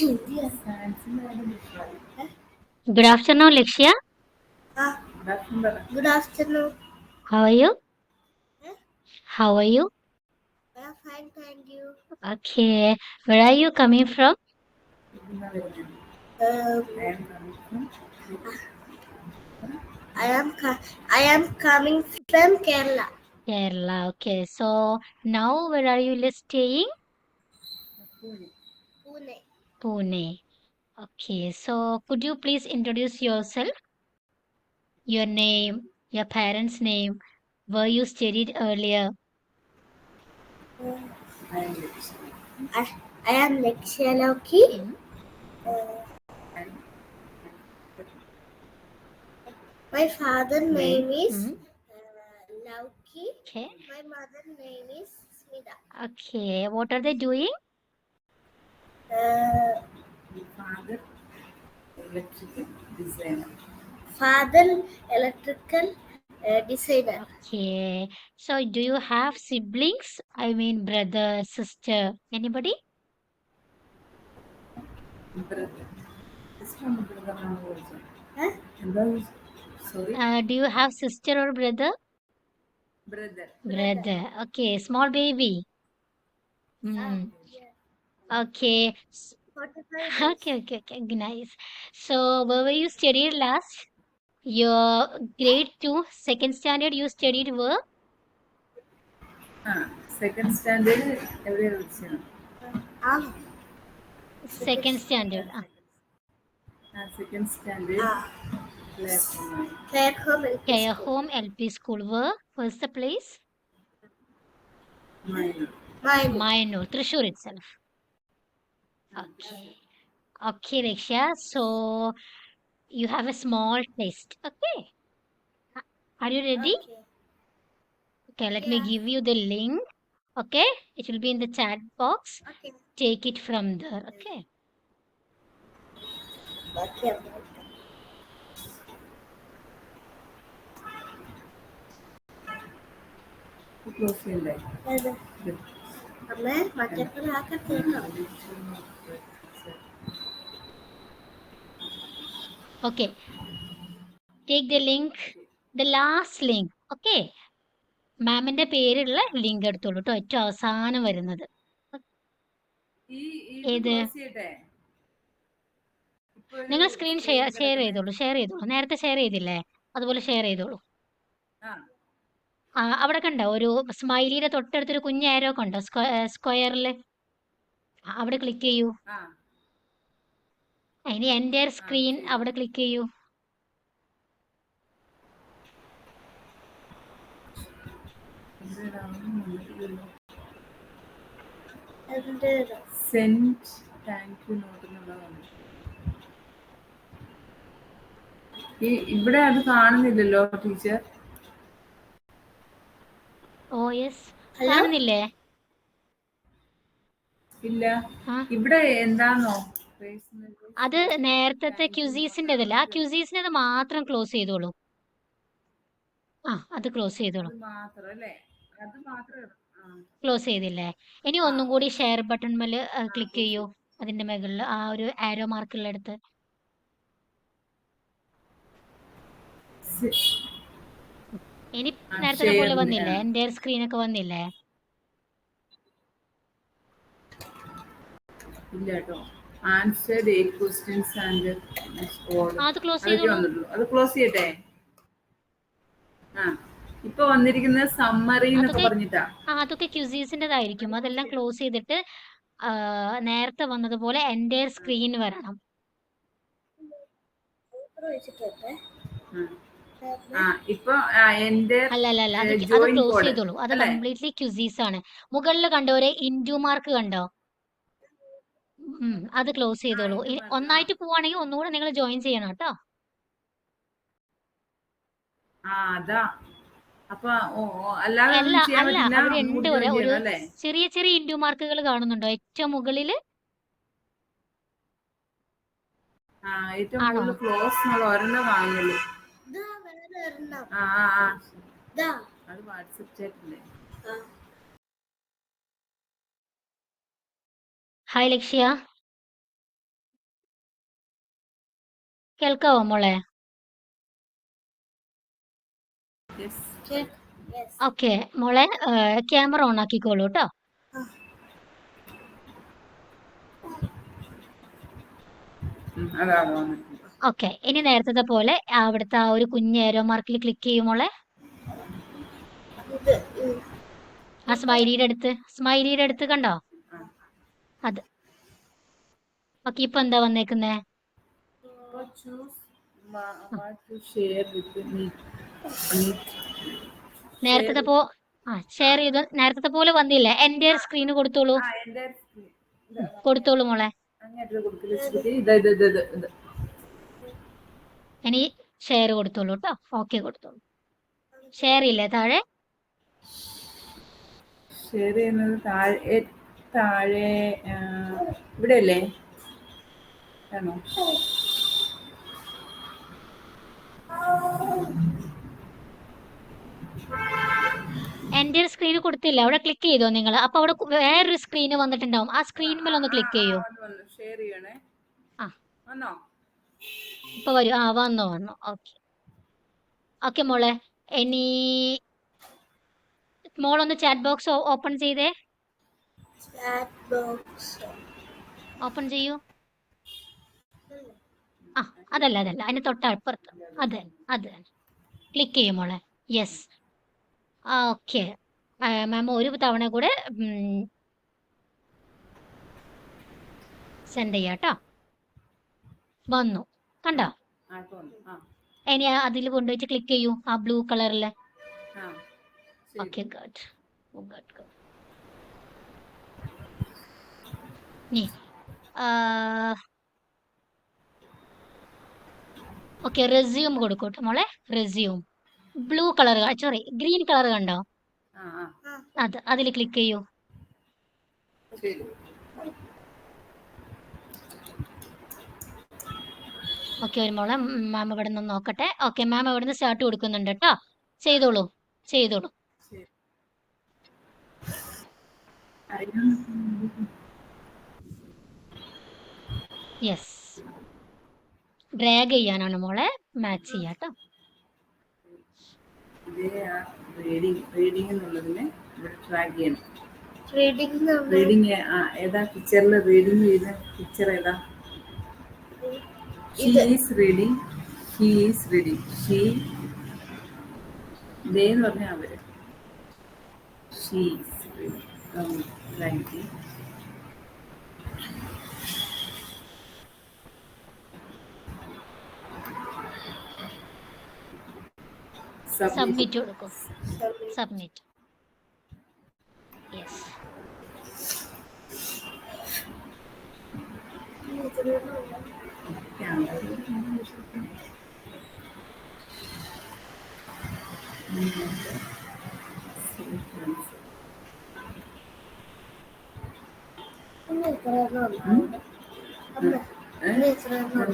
Good afternoon, Lakshya. Good afternoon. How are you? How are you? I'm fine, thank you. Okay. Where are you coming from? Uh, I am I am coming from Kerala, Kerala. Okay. So now where are you staying? Pune. Pune. Okay. So could you please introduce yourself? Your name, your parents' name, where you studied earlier. Uh, I, I am Lakshya Loki. Mm, Uh, my father name is mm, Lauki. okay. My mother name is Smita. Okay. What are they doing? Uh, Father electrical designer. Okay. So do you have siblings? I mean brother, sister, anybody? Huh? Do you have sister or brother? Brother. Okay, small baby. Mm. Yeah. Okay. 45 days. Okay. Nice. So, where were you studied last? Your grade 2, second standard, you studied where? Ah, second Second standard. ah, Fair Home LP Okay, School. home LP school. Where? Where's the place? Mine. Minor, Thrissur itself. Okay. Okay, Riksha. So, you have a small test. Okay. Are you ready? Okay. Okay, let me Yeah. give you the link. Okay, it will be in the chat box. Okay. Take it from there. Okay. Okay. അത് അമ്മേ മറ്റേപ്പഴാക്കത്തേക്കോ Okay. Take the link, the last link. Okay. മാമിന്റെ പേരുള്ള link എടുത്തോളൂ കേട്ടോ, ഏറ്റവും അവസാനം വരുന്നത്. ഏത്? നിങ്ങൾ സ്ക്രീൻ ഷെയർ ചെയ്തോളൂ. നേരത്തെ ഷെയർ ചെയ്തില്ലേ, അതുപോലെ ഷെയർ ചെയ്തോളൂ. അവിടെ കണ്ടോ ഒരു സ്മൈലിയുടെ തൊട്ടടുത്തൊരു കുഞ്ഞ് ആരോ കണ്ടോ സ്ക്വയറിൽ? അവിടെ ക്ലിക്ക് ചെയ്യൂ. അതിന് എൻ്റെ സ്ക്രീൻ അവിടെ ക്ലിക്ക് ചെയ്യൂ. ഇവിടെ അത് കാണുന്നില്ലല്ലോ ടീച്ചർ. ഓ യെസ്, ഹലോ കാണുന്നില്ലേ? ഇല്ല, ആ, ഇവിടെ എന്താന്നോ അത് നേരത്തെ ക്യൂസീസിൻ്റെതല്ല, ആ ക്യൂസീസിൻ്റെത് മാത്രം ക്ലോസ് ചെയ്തോളൂ. അത് ക്ലോസ് ചെയ്തോളൂ. അത് മാത്രം അല്ലേ? അത് മാത്രം ക്ലോസ് ചെയ്തില്ലേ? ഇനി ഒന്നും കൂടി ഷെയർ ബട്ടൺ മേൽ ക്ലിക്ക് ചെയ്യൂ. അതിന്റെ മുകളിൽ ആ ഒരു ആരോ മാർക്കുള്ള അടുത്ത്. ഇനി നേരത്തെ പോലെ വന്നില്ലേ, എൻ്റെ സ്ക്രീനൊക്കെ വന്നില്ലേ? ഇല്ല കേട്ടോ. ആൻസർ 8 ക്വസ്റ്റ്യൻസ് ആൻഡ് അത് ക്ലോസ് അതൊക്കെ ചെയ്തോളൂ. വന്നിട്ടുള്ളൂ. അത് ക്ലോസ് ചെയ്യട്ടെ? ഇപ്പൊ വന്നിരിക്കുന്നത് സമ്മറി എന്നൊക്കെ പറഞ്ഞിട്ടാ. അതൊക്കെ ക്യൂസീസിൻ്റെതായിരിക്കും. അതെല്ലാം ക്ലോസ് ചെയ്തിട്ട് നേരത്തെ വന്നതുപോലെ എൻ്റെ സ്ക്രീൻ വരണം. ഇപ്പൊ എന്റെ അല്ല അത് ജോയിൻ ക്ലോസ് കോഡ് ചെയ്തോളൂ. അത് അല്ലേ? കംപ്ലീറ്റ്ലി ക്യൂസീസ് ആണ്. മുകളിൽ കണ്ടോ ഒരു ഇൻറ്റു മാർക്ക് കണ്ടോ? അത് ക്ലോസ് ചെയ്തോളൂ. ഒന്നായിട്ട് പോവാണെങ്കിൽ ഒന്നുകൂടെ നിങ്ങൾ ജോയിൻ ചെയ്യണം കേട്ടോ. അതാ. അപ്പൊ അല്ലാതെ അല്ല ചെയ്യാൻ പറ്റില്ല. അവിടെ ഉണ്ട് ഒന്നുകൂടി ജോയിൻ ഒരു ചെയ്യണം അല്ലേ? ചെറിയ ഇൻറ്റു മാർക്കുകൾ കാണുന്നുണ്ടോ ഏറ്റവും മുകളിൽ? ഏറ്റവും കൂടുതൽ ക്ലോസ് എന്നുള്ള ഒരെണ്ണം കാണുന്നുള്ളൂ. അത് വാട്സപ്പ് ചാറ്റില്ലേ? ഹായ് ലക്ഷ്യ. കേൾക്കാവോ മോളെ? Yes. Yes. ഓക്കെ മോളെ, ക്യാമറ ഓൺ ആക്കിക്കോളൂ കേട്ടോ. അതാ വന്നിട്ടുണ്ട്. ഓക്കെ, ഇനി നേരത്തെ പോലെ അവിടുത്തെ ആ ഒരു കുഞ്ഞ് ഏരോ മാർക്കിൽ ക്ലിക്ക് ചെയ്യും മോളെ. ഇത് ആ സ്മൈലിയുടെ അടുത്ത് കണ്ടോ? അത് ഓക്കെ. ഇപ്പൊ എന്താ വന്നേക്കുന്നേ? So choose what to share with me. നേരത്തെ ഷെയർ ചെയ്ത് നേരത്തെ പോലെ വന്നില്ലേ? എൻ്റെ സ്ക്രീന് കൊടുത്തോളൂ. എൻ്റെ കൊടുത്തോളൂ മോളെ. അങ്ങേറ്റത് കൊടുക്കില്ല. ഇത്. ഇനി ഷെയർ കൊടുത്തോളൂ കേട്ടോ. ഓക്കെ കൊടുത്തോളൂ. ഷെയർ ഇല്ലേ താഴെ? ഷെയർ ചെയ്യുന്നത് താഴെ ഇവിടെ അല്ലേ? ആണോ? എൻ്റെ സ്ക്രീന് കൊടുത്തില്ല. അവിടെ ക്ലിക്ക് ചെയ്തോ നിങ്ങൾ? അപ്പൊ അവിടെ വേറൊരു സ്ക്രീന് വന്നിട്ടുണ്ടാവും. ആ സ്ക്രീനിൽ ഒന്ന് ക്ലിക്ക് ചെയ്യൂ. ഷെയർ ചെയ്യണേ. ആ വന്നോ? ഇപ്പൊ വരൂ. വന്നു. ഓക്കെ ഓക്കെ മോളെ. ഇനി മോളൊന്ന് ചാറ്റ് ബോക്സ് ഓപ്പൺ ചെയ്തേ. chat box. ഓപ്പൺ ചെയ്യൂ. അതല്ല അതിന് തൊട്ടപ്പുറത്ത്. അത് ക്ലിക്ക് ചെയ്യും മോളെ. യെസ്. ഓക്കെ മാം ഒരു തവണ കൂടെ സെൻഡ് ചെയ്യാട്ടോ. വന്നു കണ്ടോ? ഇനി അതിൽ കൊണ്ടുപോയിട്ട് ക്ലിക്ക് ചെയ്യൂ, ആ ബ്ലൂ കളറിലെ. Okay good. ഓക്കെ റെസ്യൂം കൊടുക്കട്ടെ മോളെ. Resume blue colour, sorry green colour കണ്ടോ? അതിൽ ക്ലിക്ക് ചെയ്യൂ. ഓക്കെ ഒരു മോളെ, മാം ഇവിടെ നിന്ന് നോക്കട്ടെ. ഓക്കെ മാം ഇവിടെ നിന്ന് സ്റ്റാർട്ട് കൊടുക്കുന്നുണ്ട് കേട്ടോ. ചെയ്തോളൂ. യെസ്. ഡ്രാഗ് ചെയ്യാനാണ് മോളെ, മാച്ച് ചെയ്യാട്ടോ. റീഡിംഗ് എന്നുള്ളതിനെ ഇവിടെ ട്രാക്ക് ചെയ്യണം. റീഡിംഗ് ഏതാ പിക്ചറിൽ റീഡിംഗ് ചെയ്ത പിക്ചർ ഏതാ? She is reading. He is reading. She എന്ന് പറഞ്ഞ അവര്. She is reading. Writing. Submit കൊടുക്കും. Submit. Yes.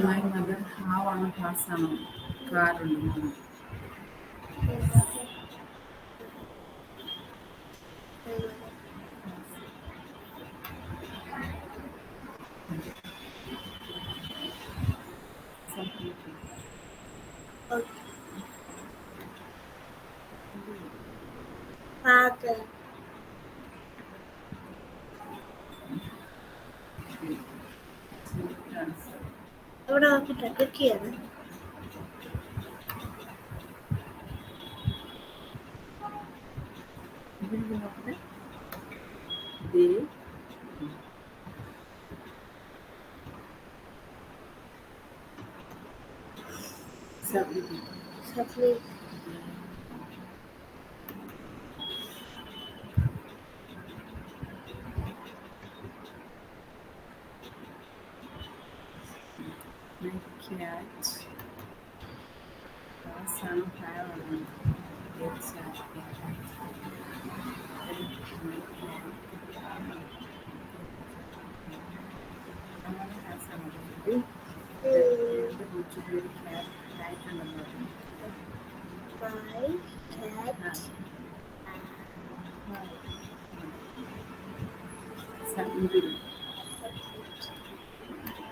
My mother have a class ആണോ? കാറുണ്ട്. father. ഇവിടെ നോക്കിട്ട് ക്ലിക്ക് ചെയ്യണം. Submit. My cat has some hair on its head.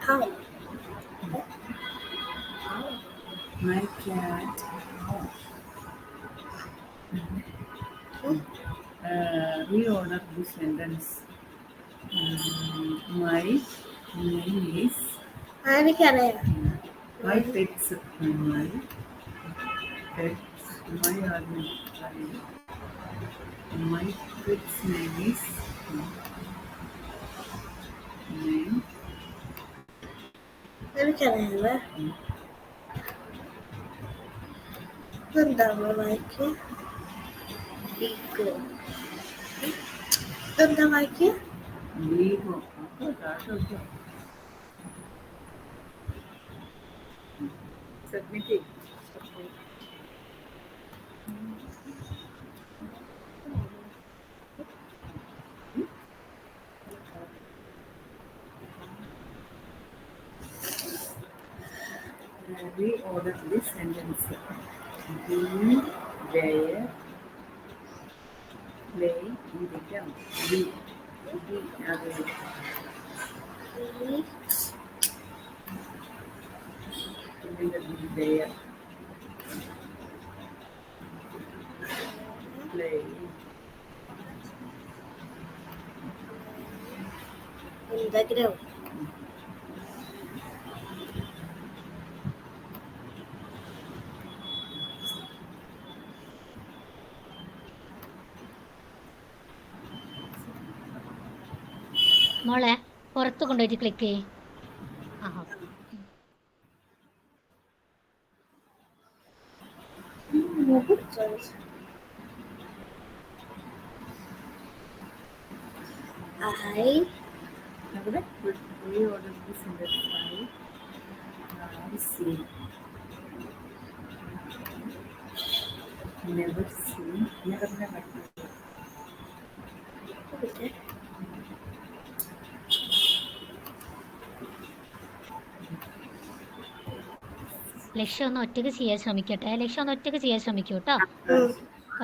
Hi. My cat. Reorder the sentence. My name is. എനിക്കറിയാം. My pets. My pets. My pet's name is. Name. എനിക്കറിയാം. ഇതെന്താണ് വായിക്കുക? ഇതെന്താ വായിക്കുക? Vivo. Submit it. Reorder this sentence. Be there. Play in the ground. Be there. Play. In the ground. മോളെ പുറത്ത് കൊണ്ടുപോയിട്ട് click ചെയ്യ്. I Reorder this sentence. I see. Never seen. Never. ലക്ഷ്യം ഒന്ന് ഒറ്റയ്ക്ക് ചെയ്യാൻ ശ്രമിക്കട്ടെ. ലക്ഷ്യം ഒന്ന് ഒറ്റയ്ക്ക് ചെയ്യാൻ ശ്രമിക്കൂ കേട്ടോ.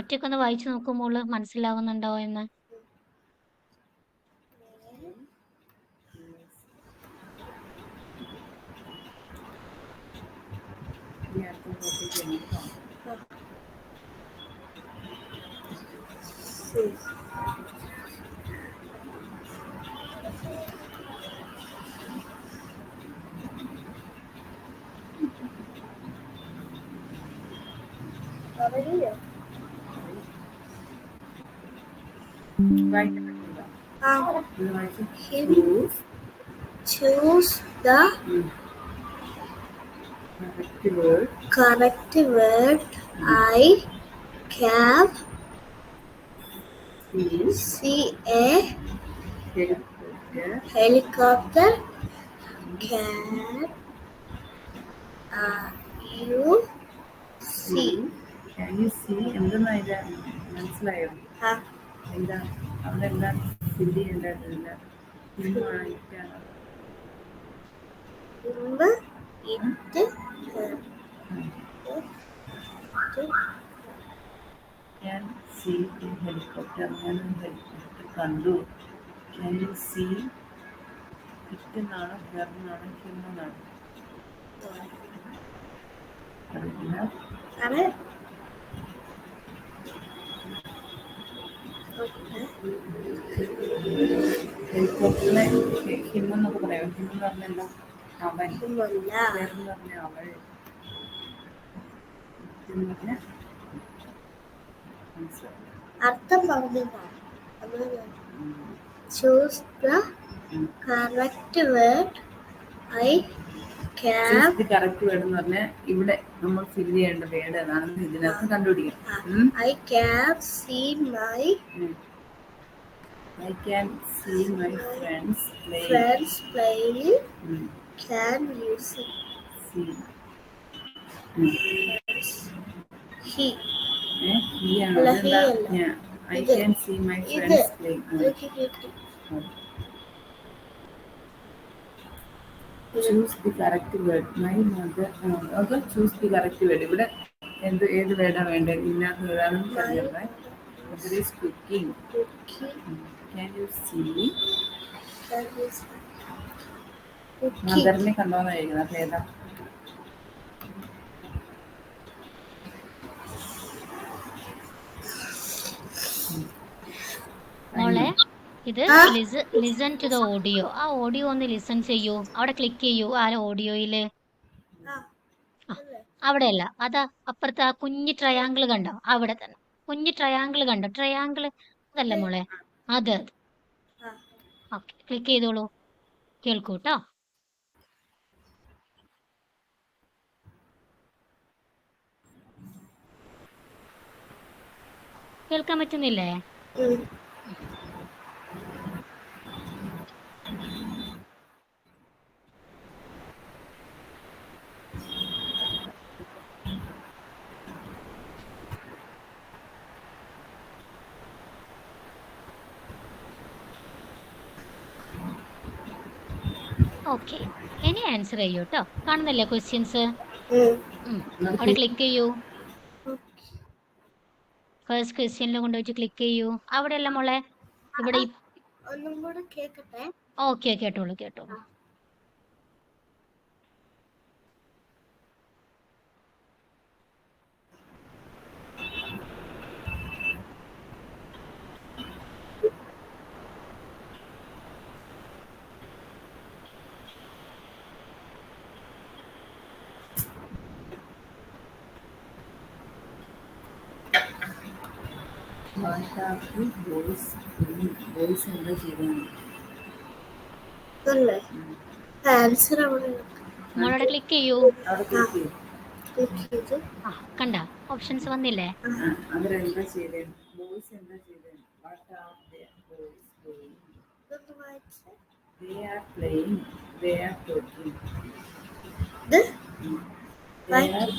ഒറ്റയ്ക്കൊന്ന് വായിച്ചു നോക്കുമ്പോൾ മനസ്സിലാവുന്നുണ്ടോ എന്ന്. Choose the correct word. I can see a helicopter. Can you see? Can you see? എന്തെന്നാ ഇത് മനസ്സിലായോ? എന്താ അവിടെ എന്താ ഫില്ല് ചെയ്യേണ്ടതില്ല? Can see a helicopter. ഞാനൊരു ഹെലികോപ്റ്റർ കണ്ടു. Can you see? ഇറ്റെന്നാണ്, ഹെർന്നാണ്, ഹിമെന്നാണ്. അറിയില്ല. ഹെലികോപ്റ്ററിനെ ഹിമെന്നൊക്കെ പറയാം. ഹിമെന്ന് പറഞ്ഞ എന്താ? അവൻ. ഹെർന്ന് പറഞ്ഞ അവൾ. അർത്ഥം പറഞ്ഞതാ. Choose the correct word. I can. Choose the correct word എന്ന് പറഞ്ഞാൽ ഇവിടെ നമ്മൾ ഫില്ല് ചെയ്യേണ്ട വേർഡ് ഏതാണെന്ന് ഇതിനകത്ത് കണ്ടുപിടിക്കാം. I can see my friends playing. Can you see? He. I can see my friends playing. Choose the correct word. My mother. Choose the correct word. ഇവിടെ ഏത് വേർഡാണ് വേണ്ടത്? ഇതിനകത്ത് ഏതാണെന്ന് അറിയാം. Mother is cooking. Can you see? മദറിനെ കണ്ടോന്ന് ചോദിക്കുന്നത്. അത് ഏതാ? ഇത് ലിസൺ ടു ദ ഓഡിയോ. ആ ഓഡിയോ ഒന്ന് ലിസൺ ചെയ്യൂ. അവിടെ ക്ലിക്ക് ചെയ്യൂ. ആ ഓഡിയോയില് അവിടെയല്ല, അതാ അപ്പുറത്ത് ആ കുഞ്ഞു ട്രയാങ്കിൾ കണ്ടോ? അവിടെ തന്നെ കുഞ്ഞു ട്രയാങ്കിൾ കണ്ടോ? ട്രയാങ്കിൾ അതല്ല മോളെ, അത് ഓക്കെ, ക്ലിക്ക് ചെയ്തോളൂ. കേൾക്കൂ കേട്ടോ. കേൾക്കാൻ പറ്റുന്നില്ലേ? ഓക്കെ, ഇനി ആൻസർ ചെയ്യൂ കേട്ടോ. കാണുന്നില്ലേ ക്വസ്റ്റ്യൻസ്? അവിടെ ക്ലിക്ക് ചെയ്യൂ. ഫസ്റ്റ് ക്വസ്റ്റ്യനിൽ കൊണ്ടുപോയിട്ട് ക്ലിക്ക് ചെയ്യൂ. അവിടെയല്ല മോളെ, ഇവിടെ. ഒന്നും കൂടെ കേക്കട്ടെ. ഓക്കെ, കേട്ടോളൂ കേട്ടോളൂ. ബോയ്സ് എന്താ ചെയ്തത്? ആൻസർ അവിടെ മോളവിടെ ക്ലിക്ക് ചെയ്യൂ. അവിടെ ക്ലിക്ക് ചെയ്യും. ആ കണ്ട ഓപ്ഷൻസ് വന്നില്ലേ? അവരെന്താ ചെയ്തേ? ബോയ്സ് എന്താ ചെയ്തേ? What are boys doing? They are playing. They are talking. They are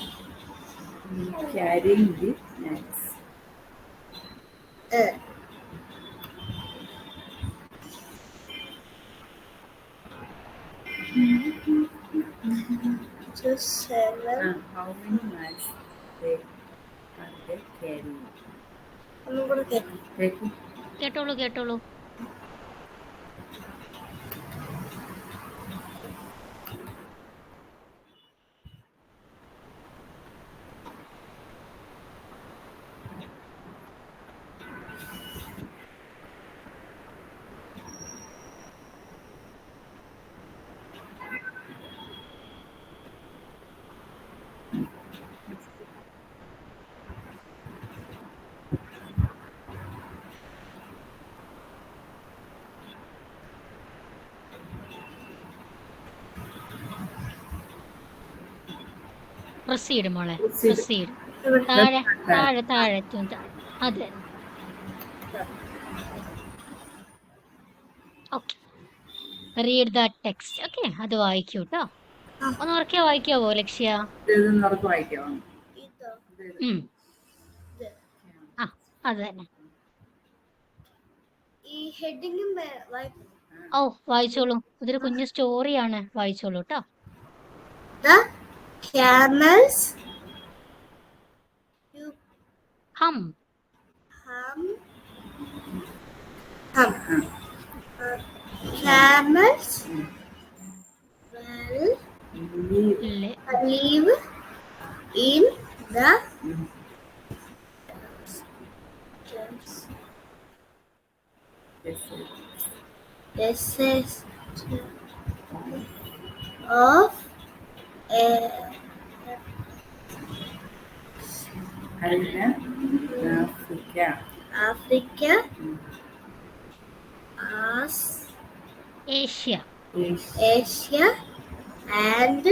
carrying the nets. Just 7. How many nets are they carrying? ഒന്നും കൂടെ കേൾക്കാം. കേട്ടോളൂ കേട്ടോളൂ. പ്രൊസീഡ് മോളെ, പ്രൊസീഡ്. താഴെ താഴെ താഴെ അതെ. Okay, read the text. Okay, അത് വായിക്കൂ കേട്ടോ. ഒന്ന് ഉറക്കെ വായിക്കാവോ ലക്ഷ്യ? ആ അത് തന്നെ. ഈ ഹെഡിങ്ങും ഓ വായിച്ചോളൂ. ഇതൊരു കുഞ്ഞു സ്റ്റോറിയാണ്, വായിച്ചോളൂ കേട്ടോ. The camels Hum camels will live in the desert of Africa, Asia and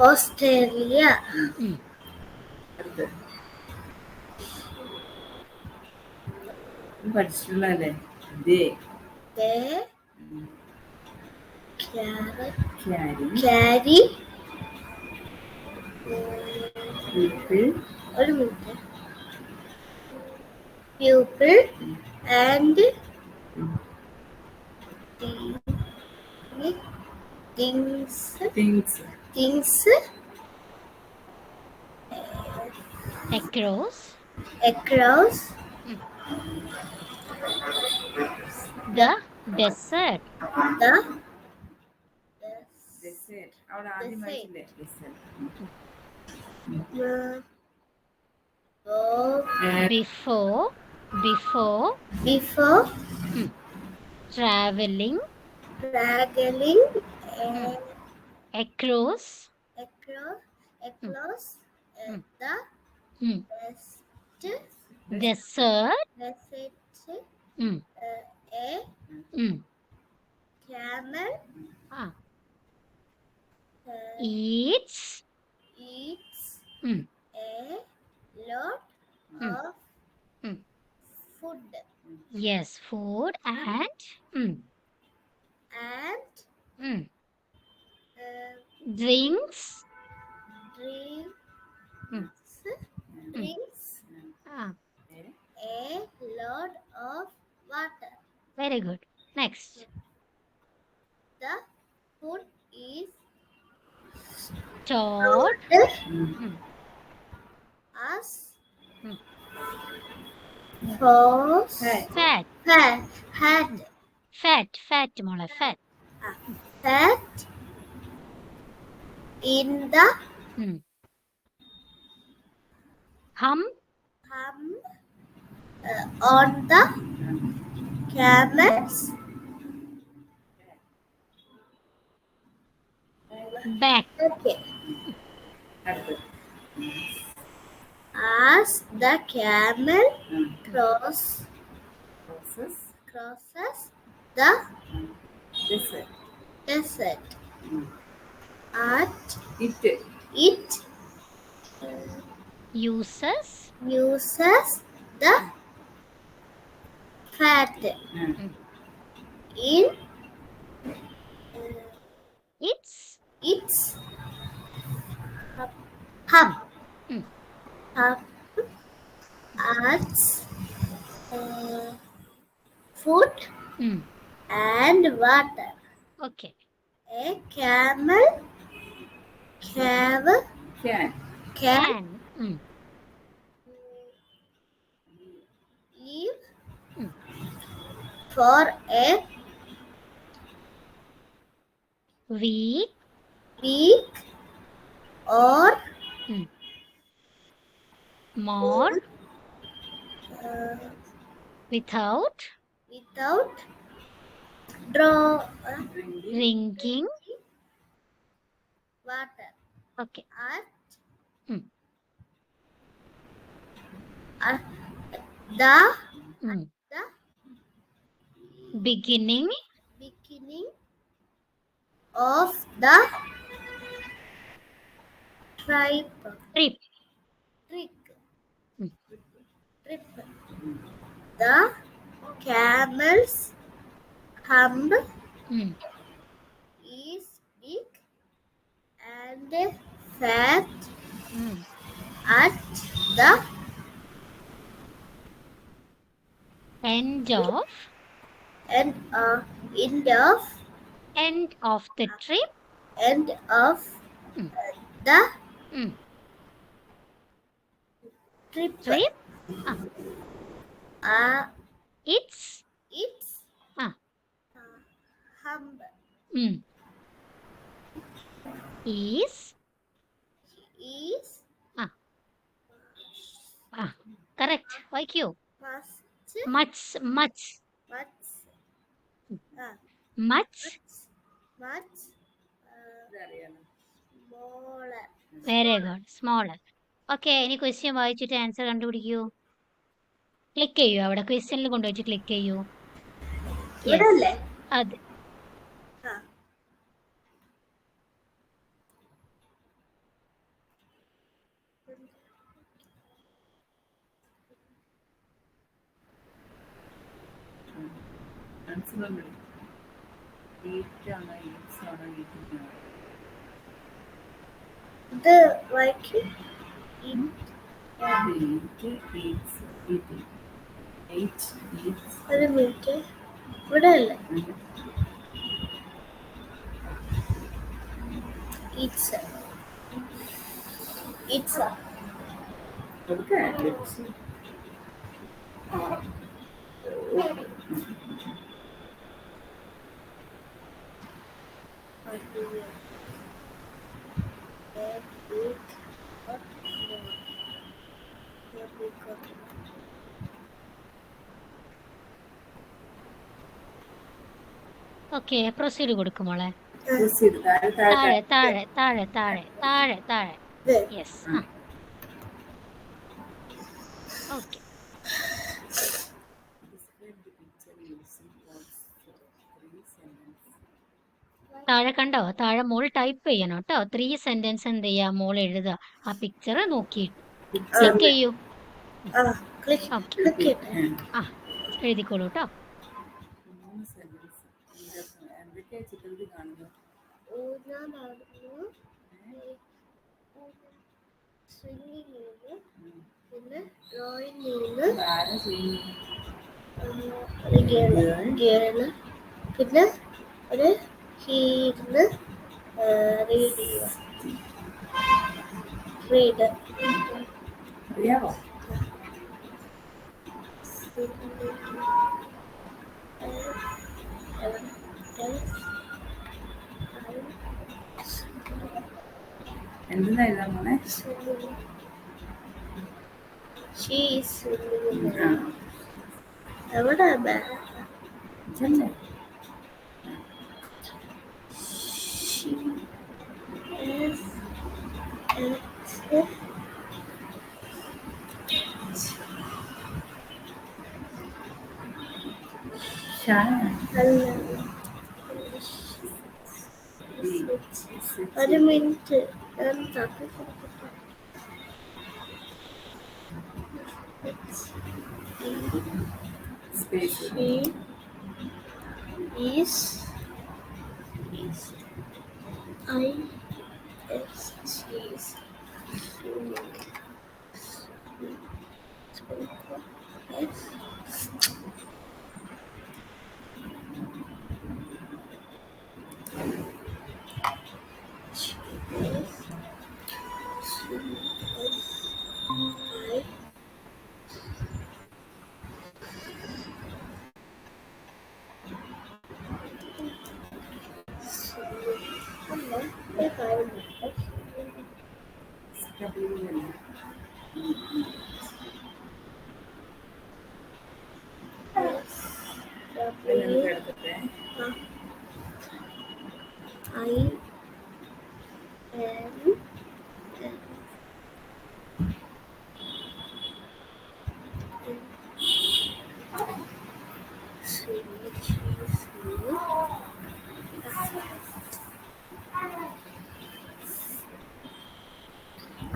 Australia. പഠിച്ചിട്ടുള്ളതല്ലേ? They carry people and things across the desert. അവിടെ ആദ്യം വായിച്ചില്ലേ? Before traveling across across Mm. the mm, desert, desert. Mm. a Mm. camel Ah. uh, Eats eats mm. a lot Mm. of Mm. food Yes, food and mm. and Mm. uh, Drinks. Mm. drinks Ah. a lot of water. Very good. Next. The food is Stored mm. as Mm. for Fat. had Fat മോളെ fat. fat in the Mm. Hum on the camel's back. okay. As the camel crosses the desert at it Uses uses the fat Mm. in its its hub Mm. as food Mm. and water. Okay. A camel can Can. Mm. live Mm. for a Week week or mm. more without draw drinking. water Okay. at Mm. the Mm. Beginning of the trip. trip. Mm. The camel's hump Mm. is big and fat Mm. at the End of end of the trip. end of Mm. the Mm. trip. Trip. It's Its ah. hump Mm. Is is correct. Like you. much Much smaller. Very good smaller. Okay, ഇനി question വായിച്ചിട്ട് answer കണ്ടുപിടിക്കൂ. Click ചെയ്യൂ, അവിടെ ക്വസ്റ്റ്യനിൽ കൊണ്ടുവച്ച് click ചെയ്യൂ. ഇവിടെയല്ലേ? അതെ. ഇത് വായിക്ക്. ഒരു മിനിറ്റ്, ഇവിടെയല്ലേ? It's ഓക്കെ പ്രൊസീഡ് കൊടുക്കും മോളെ. Proceed. താഴെ താഴെ താഴെ താഴെ താഴെ താഴെ. There. Yes. Okay. Describe the picture using words for 3 sentences. താഴെ കണ്ടോ? താഴെ മോൾ ടൈപ്പ് ചെയ്യണം കേട്ടോ. 3 സെന്റൻസ് എന്ത് ചെയ്യാ മോൾ എഴുതുക ആ പിക്ചർ നോക്കിയിട്ട്. ക്ലിക്ക് ചെയ്യൂ. Click. ഓക്കെ. Click it. ആ എഴുതിക്കോളൂ കേട്ടോ. 3 sentences. എന്തൊക്കെയാ ചിത്രത്തിൽ കാണുന്നത്? ഞാൻ നടന്നു സ്വിമ്മിങ് ചെയ്തു പിന്നെ ഡ്രോയിങ് ചെയ്ത് ആരാ ചെയ്യുന്നത്? ഗേള് പിന്നെ ഒരു ഹീന്ന് റീഡ് ചെയ്യുക റീഡ് അറിയാവോ? എന്തിനാ എഴുതാൻ പോണേ? എവിടെ ഇതല്ലേ? ഒരു മിനിറ്റ് ഞാൻ തപ്പി കൊടുക്കട്ടെ Space. She is I S she is എടുക്കട്ടെ. I am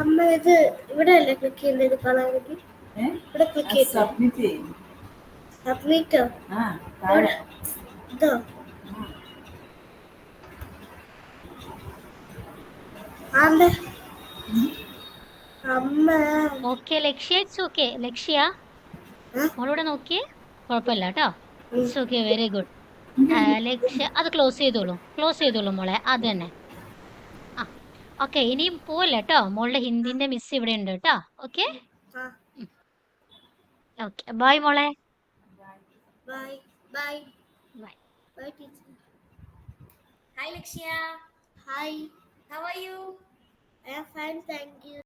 അമ്മ ഇത് ഇവിടെ അല്ലേ ക്ലിക്ക് ചെയ്യേണ്ടത് കാണാമെങ്കിൽ ഇവിടെ ക്ലിക്ക് ചെയ്ത് സബ്മിറ്റ് ചെയ്യും. സബ്മിറ്റോ താഴെ ഇതോ ആണ്ട് അമ്മ okay Lakshya it's okay. Lakshya മോളിവിടെ നോക്കിയേ കുഴപ്പമില്ല കേട്ടോ. It's okay very good. Lakshya അത് ക്ലോസ് ചെയ്തോളൂ മോളെ. അത് തന്നെ. ആ ഓക്കെ ഇനിയും പോവല്ലേ കേട്ടോ. മോളുടെ ഹിന്ദിന്റെ മിസ് ഇവിടെ ഉണ്ട് കേട്ടോ. ഓക്കെ ഓക്കെ ബൈ മോളെ. Bye bye bye. Bye teacher. Hi Lakshya, hi how are you? I am fine, thank you.